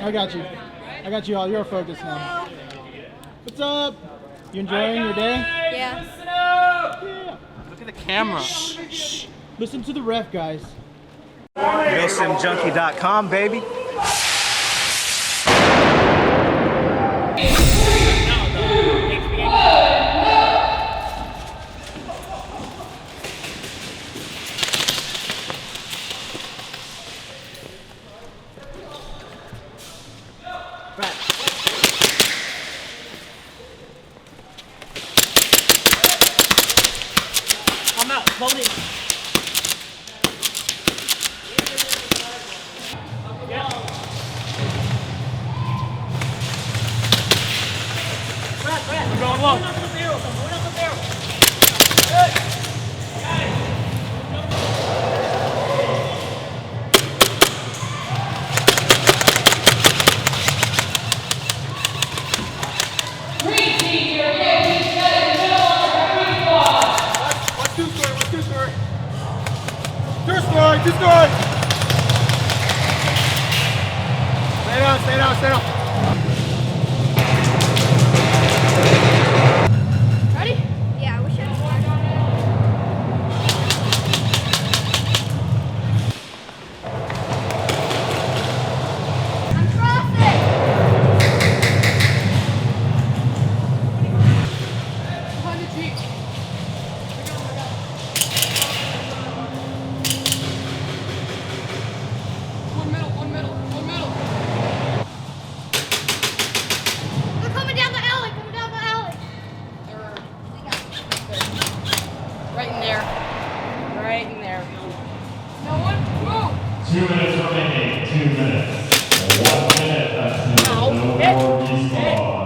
I got you. I got you all. You're focused now. What's up? You enjoying your day? Yeah. Yeah. Look at the camera. Shh. Listen to the ref, guys. MILSIMJUNKIE.com, baby. I'm out. Hold it. We're going low. Two-story. Stay down. Ready? Yeah, I wish I had I'm crossing! 100 feet. One middle. They're coming down the alley. Right in there. No one move. 2 minutes remaining. 2 minutes. 1 minute. That's no more respawns.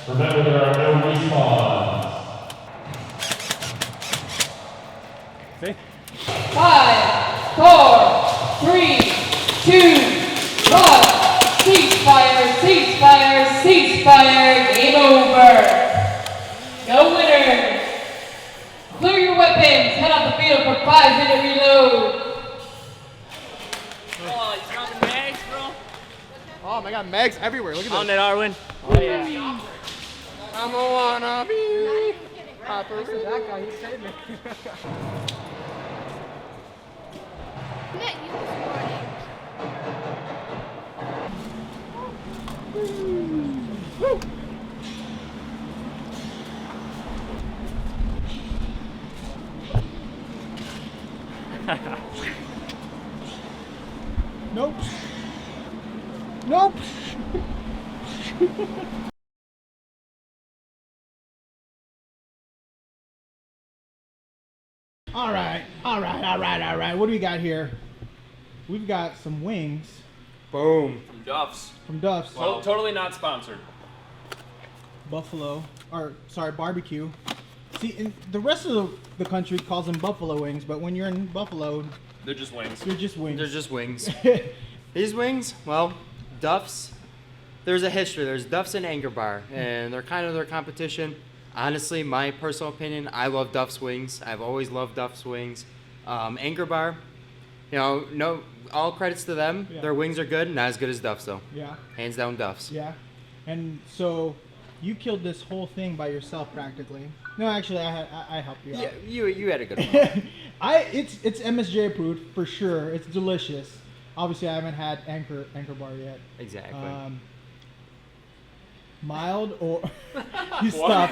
Remember, there are no respawns. See? 5, 4, 3, 2, 1. Ceasefire. Game over. No winners. Clear your weapons. Head off the field for 5-minute reload. Oh, you dropping mags, bro? Oh my God, mags everywhere. Look at On this. it, Arwen. Oh, yeah. I'm a wannabe. Listen, that guy, he saved me. Met you this morning. Woo. Nope. All right. What do we got here? We've got some wings. Boom. From Duff's. Well, Totally not sponsored. buffalo, or sorry, barbecue. See, in the rest of the country calls them buffalo wings, but when you're in Buffalo, They're just wings. they're just wings. They're just wings. These wings, well, Duff's, there's a history. There's Duff's and Anger Bar, and they're kind of their competition. Honestly, my personal opinion, I love Duff's wings. I've always loved Duff's wings. Anger Bar, you know, no, all credits to them. Yeah. Their wings are good, not as good as Duff's though. Yeah. Hands down Duff's. Yeah. And so you killed this whole thing by yourself practically. No, actually, I helped you out. Yeah, you had a good one. It's MSJ approved for sure. It's delicious. Obviously, I haven't had Anchor Bar yet. Exactly. Mild or you stop.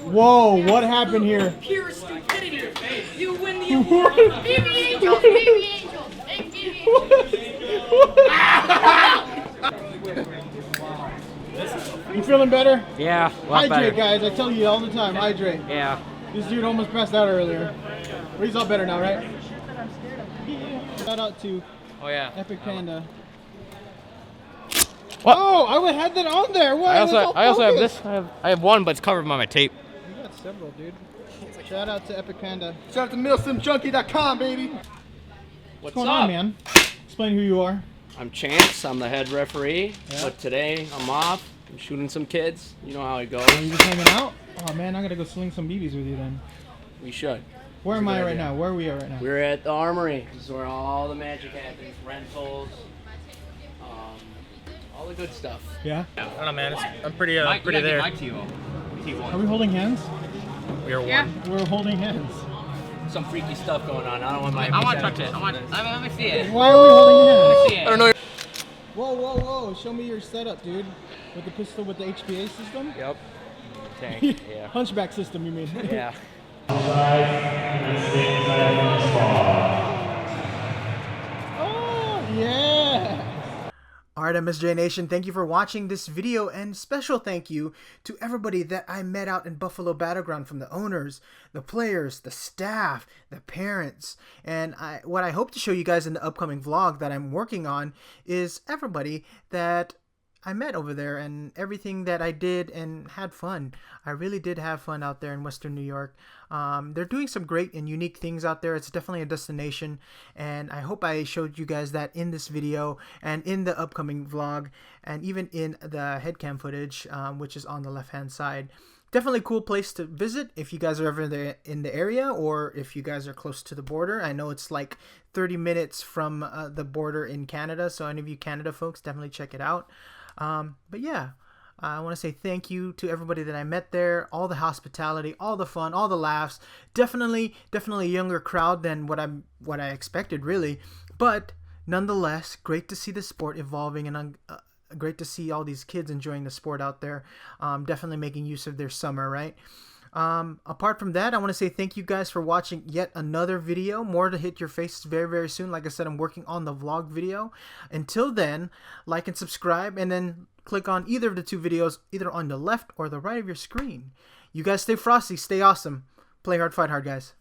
Whoa! What happened here? Pure stupidity. You win the award. Baby angels, baby angels, hey, baby angels. You feeling better? Yeah, a lot Hydrate, better. guys. I tell you all the time. Hydrate. Yeah. This dude almost passed out earlier. But he's all better now, right? Shout out to Oh yeah. Epic Panda. What? Oh, I had that on there. What? I also have focused. this. I have one, but it's covered by my tape. You got several, dude. Shout out to Epic Panda. Shout out to MILSIMJUNKIE.com, baby. What's going on, man? Explain who you are. I'm Chance. I'm the head referee. Yeah. But today I'm off. I'm shooting some kids. You know how it goes. Are you just hanging out? Oh man, I'm gonna go sling some BBs with you then. We should. Where That's am a I good right idea. now? Where are we at right now? We're at the Armory. This is where all the magic happens. Rentals. All the good stuff. Yeah. I don't know, man. I'm pretty there. Are we holding hands? We are Yeah. one. We're holding hands. Some freaky stuff going on. I don't want my. I want to touch it. Let me see it. Why are we holding hands? I don't know. Whoa, whoa, whoa! Show me your setup, dude. With the pistol with the HPA system. Yep. Tank. Yeah. Hunchback system, you mean? Yeah. Outside and stay inside the spot. Oh yeah! Alright, MSJ Nation, thank you for watching this video, and special thank you to everybody that I met out in Buffalo Battleground, from the owners, the players, the staff, the parents. And what I hope to show you guys in the upcoming vlog that I'm working on is everybody that I met over there and everything that I did and had fun. I really did have fun out there in Western New York. They're doing some great and unique things out there. It's definitely a destination, and I hope I showed you guys that in this video and in the upcoming vlog, and even in the headcam footage, which is on the left hand side. Definitely a cool place to visit if you guys are ever in the area, or if you guys are close to the border. I know it's like 30 minutes from the border in Canada, so any of you Canada folks, definitely check it out. But yeah, I want to say thank you to everybody that I met there, all the hospitality, all the fun, all the laughs. Definitely a younger crowd than what I expected, really. But nonetheless, great to see the sport evolving, and great to see all these kids enjoying the sport out there. Definitely making use of their summer, right? Apart from that, I want to say thank you guys for watching yet another video. More to hit your faces very, very soon. Like I said, I'm working on the vlog video. Until then, like and subscribe, and then click on either of the two videos, either on the left or the right of your screen. You guys stay frosty, stay awesome. Play hard, fight hard, guys.